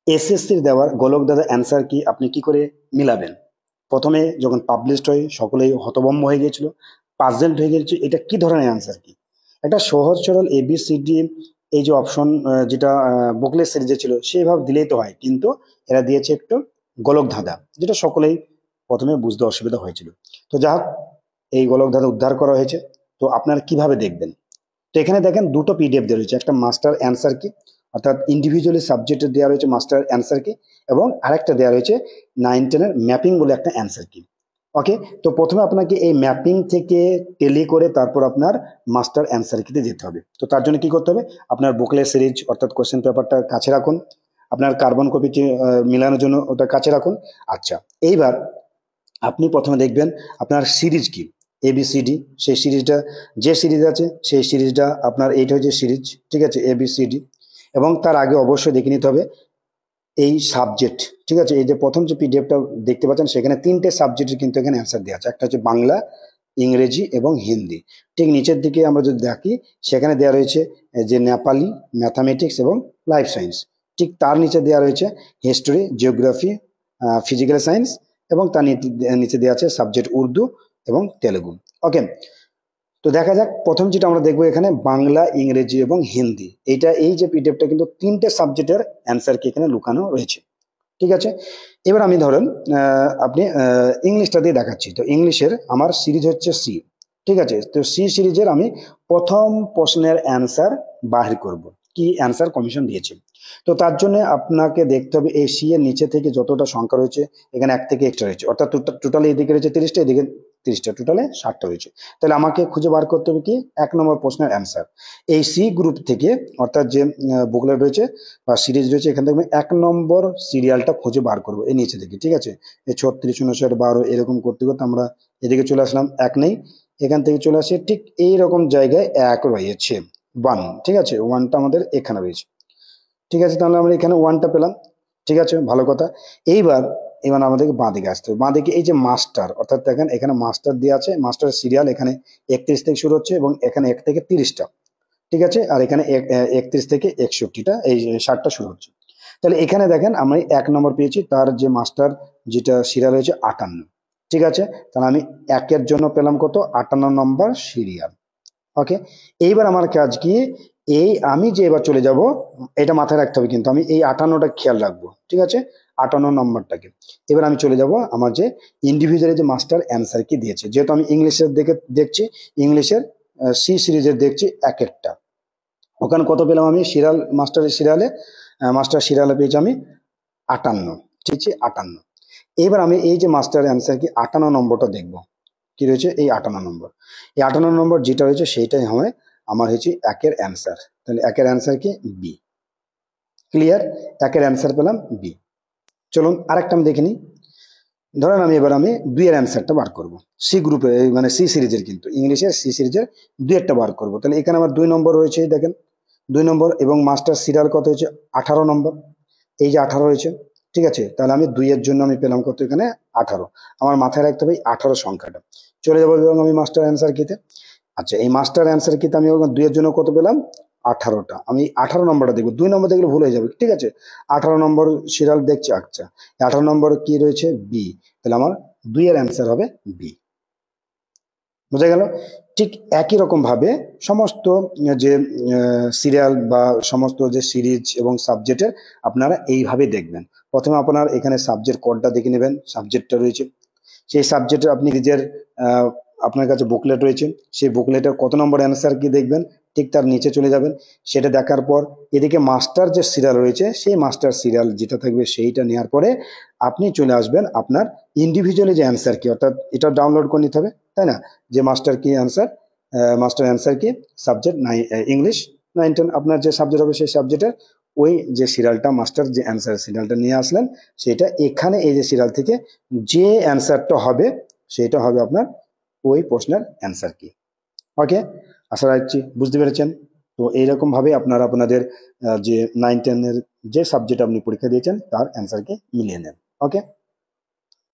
এসএসসির দেওয়ার গোলক দাদা অ্যান্সার কি আপনি কি করে মিলাবেন? প্রথমে যখন পাবলিশড হয় সকলেই হতভম্ব হয়ে গিয়েছিল, পাজেলড হয়ে গিয়েছিল, এটা কি ধরনের অ্যান্সার কি? একটা সহজ সরল এবিসিডি এই যে অপশন যেটা বুকলেট সিরিজে ছিল সেইভাবে দিলেই তো হয়, কিন্তু এরা দিয়েছে একটু গোলক ধাঁধা, যেটা সকলেই প্রথমে বুঝতে অসুবিধা হয়েছিল। তো যা হোক, এই গোলক ধাঁধা উদ্ধার করা হয়েছে। তো আপনারা কিভাবে দেখবেন? তো এখানে দেখেন দুটো পিডিএফ দেওয়া রয়েছে, একটা মাস্টার অ্যান্সার কি অর্থাৎ ইন্ডিভিজুয়ালি সাবজেক্টে দেওয়া রয়েছে মাস্টার অ্যান্সার কি, এবং আরেকটা দেওয়া রয়েছে 9-10-এর ম্যাপিং বলে একটা অ্যান্সার কি। ওকে, তো প্রথমে আপনাকে এই ম্যাপিং থেকে টেলি করে তারপর আপনার মাস্টার অ্যান্সার কিতে যেতে হবে। তো তার জন্য কি করতে হবে, আপনার বুকলেট সিরিজ অর্থাৎ কোশ্চেন পেপারটা কাছে রাখুন, আপনার কার্বন কপিটি মিলানোর জন্য ওটা কাছে রাখুন। আচ্ছা, এইবার আপনি প্রথমে দেখবেন আপনার সিরিজ কি, এবিসিডি, সেই সিরিজটা যে সিরিজ আছে সেই সিরিজটা আপনার এইটা হচ্ছে সিরিজ, ঠিক আছে, এবিসিডি। এবং তার আগে অবশ্যই দেখে নিতে হবে এই সাবজেক্ট, ঠিক আছে। এই যে প্রথম যে পিডিএফটা দেখতে পাচ্ছেন সেখানে তিনটে সাবজেক্টের কিন্তু এখানে অ্যান্সার দেওয়া আছে, একটা হচ্ছে বাংলা, ইংরেজি এবং হিন্দি। ঠিক নিচের দিকে আমরা যদি দেখি সেখানে দেওয়া রয়েছে যে নেপালি, ম্যাথামেটিক্স এবং লাইফ সায়েন্স। ঠিক তার নিচে দেওয়া রয়েছে হিস্টোরি, জিওগ্রাফি, ফিজিক্যাল সায়েন্স, এবং তার নিচে দেওয়া আছে সাবজেক্ট উর্দু এবং তেলেগু। ওকে, তো দেখা যাক প্রথম যেটা আমরা দেখবো এখানে বাংলা, ইংরেজি এবং হিন্দি, এইটা এই যে পিডিএফটা কিন্তু তিনটে সাবজেক্টের অ্যান্সার কি এখানে লুকানো রয়েছে, ঠিক আছে। এবার আমি ধরেন আপনি ইংলিশটা দিয়ে দেখাচ্ছি। তো ইংলিশের আমার সিরিজ হচ্ছে সি, ঠিক আছে। তো সি সিরিজের আমি প্রথম প্রশ্নের অ্যান্সার বাহির করব, কি অ্যান্সার কমিশন দিয়েছে। তো তার জন্য আপনাকে দেখতে হবে এই সি এর নিচে থেকে যতটা সংখ্যা রয়েছে এখানে এক থেকে এক্সট্রা রয়েছে, অর্থাৎ টোটালি এদিকে রয়েছে 30টা, এদিকে 30টা, টোটালে 60টা রয়েছে। তাহলে আমাকে খুঁজে বার করতে হবে কি 1 নম্বর প্রশ্নের অ্যান্সার। এই সি গ্রুপ থেকে অর্থাৎ যে বুকলেট রয়েছে বা সিরিজ রয়েছে এখান থেকে আমি 1 নম্বর সিরিয়ালটা খুঁজে বার করবো এই নিচে থেকে, ঠিক আছে। এই 36, 59, 12 এরকম করতে করতে আমরা এদিকে চলে আসলাম, এক নেই, এখান থেকে চলে আসে ঠিক এইরকম জায়গায় এক রয়েছে, 1, ঠিক আছে, 1টা আমাদের এখানে রয়েছে, ঠিক আছে। তাহলে আমরা এখানে 1টা পেলাম, ঠিক আছে, ভালো কথা। এইবার এবার আমাদেরকে বাঁ দিকে আসতে হবে। বাঁ দিকে এই যে মাস্টার, অর্থাৎ দেখেন এখানে মাস্টার দেওয়া আছে, মাস্টার সিরিয়াল এখানে 31 থেকে শুরু হচ্ছে এবং এখানে 1 থেকে 30টা, ঠিক আছে। আর এখানে 31 থেকে 61টা, এই 60টা শুরু হচ্ছে। তাহলে এখানে দেখেন আমি 1 নম্বর পেয়েছি, তার যে মাস্টার যেটা সিরিয়াল হয়েছে 58, ঠিক আছে। তাহলে আমি একের জন্য পেলাম কত, 58 নম্বর সিরিয়াল। ওকে, এইবার আমার কাজ কি, এই আমি যে এবার চলে যাব, এটা মাথায় রাখতে হবে কিন্তু আমি এই 58টা খেয়াল রাখবো, ঠিক আছে, 58 নম্বরটাকে। এবার আমি চলে যাব আমার যে ইন্ডিভিজুয়ালি যে মাস্টার অ্যান্সার কি দিয়েছে, যেহেতু আমি ইংলিশের দেখছি, ইংলিশের সি সিরিজের দেখছি এক একটা, ওখানে কত পেলাম আমি সিরিয়াল মাস্টার সিরিয়ালে পেয়েছি আমি 58, ঠিক আছে, 58। এবার আমি এই যে মাস্টার অ্যান্সার কি 58 নম্বরটা দেখবো, কি রয়েছে এই 58 নম্বর, এই 58 নম্বর যেটা রয়েছে সেইটাই হবে আমার হচ্ছে একের অ্যান্সার। তাহলে একের অ্যান্সার কি বি, ক্লিয়ার, একের অ্যান্সার পেলাম বি। চলুন আরেকটা আমি দেখে নিই। ধরেন আমি 2-এর অ্যান্সারটা বার করব, সি গ্রুপে মানে সি সিরিজের, কিন্তু ইংলিশের সি সিরিজের 2-এরটা বার করব। তাহলে এখানে আমার 2 নম্বর রয়েছে, দেখেন 2 নম্বর, এবং মাস্টার সিরিয়াল কত হয়েছে 18 নম্বর, এই যে 18 রয়েছে, ঠিক আছে। তাহলে আমি 2-এর জন্য আমি পেলাম কত এখানে 18। আমার মাথায় রাখতে হবে এই 18 সংখ্যাটা। চলে যাবো এবং আমি মাস্টার অ্যান্সার কিতে। আচ্ছা, এই মাস্টার অ্যান্সার কিতে আমি 2-এর জন্য কত পেলাম 18টা, আমি 18 নম্বরটা দেখবো, 2 নম্বর দেখলে ভুল হয়ে যাবে, ঠিক আছে। 18 নম্বর সিরিয়াল দেখছি, আচ্ছা 18 নম্বর কি রয়েছে বি, তাহলে আমার 2-এর অ্যান্সার হবে বি, বোঝা গেল। ঠিক একই রকম ভাবে সমস্ত যে সিরিয়াল বা সমস্ত যে সিরিজ এবং সাবজেক্টের আপনারা এইভাবে দেখবেন। প্রথমে আপনার এখানে সাবজেক্ট কোডটা দেখে নেবেন, সাবজেক্টটা রয়েছে, সেই সাবজেক্টে আপনি নিজের আপনার কাছে বুকলেট রয়েছে, সেই বুকলেটের কত নম্বর অ্যান্সার কি দেখবেন, ঠিক তার নিচে চলে যাবেন। সেটা দেখার পর এদিকে মাস্টার যে সিরিয়াল রয়েছে সেই মাস্টার সিরিয়াল যেটা থাকবে সেইটা নেওয়ার পরে আপনি চলে আসবেন আপনার ইন্ডিভিজুয়ালি যে অ্যান্সার কি, অর্থাৎ এটা ডাউনলোড করে নিতে হবে, তাই না, যে মাস্টার কি অ্যান্সার, মাস্টার অ্যান্সার কি সাবজেক্ট ইংলিশ 9-10 আপনার যে সাবজেক্ট হবে সেই সাবজেক্টের ওই যে সিরিয়ালটা মাস্টার যে অ্যান্সার সিরিয়ালটা নিয়ে আসলেন, সেটা এখানে এই যে সিরিয়াল থেকে যে অ্যান্সারটা হবে সেটা হবে আপনার ওই প্রশ্নের অ্যান্সার কি। ওকে, আশা রাখছি বুঝতে পেরেছেন। তো এইরকম ভাবে আপনারা আপনাদের যে 9-10 এর যে সাবজেক্ট আপনি পরীক্ষা দিয়েছেন তার অ্যান্সারকে মিলিয়ে নেন। ওকে।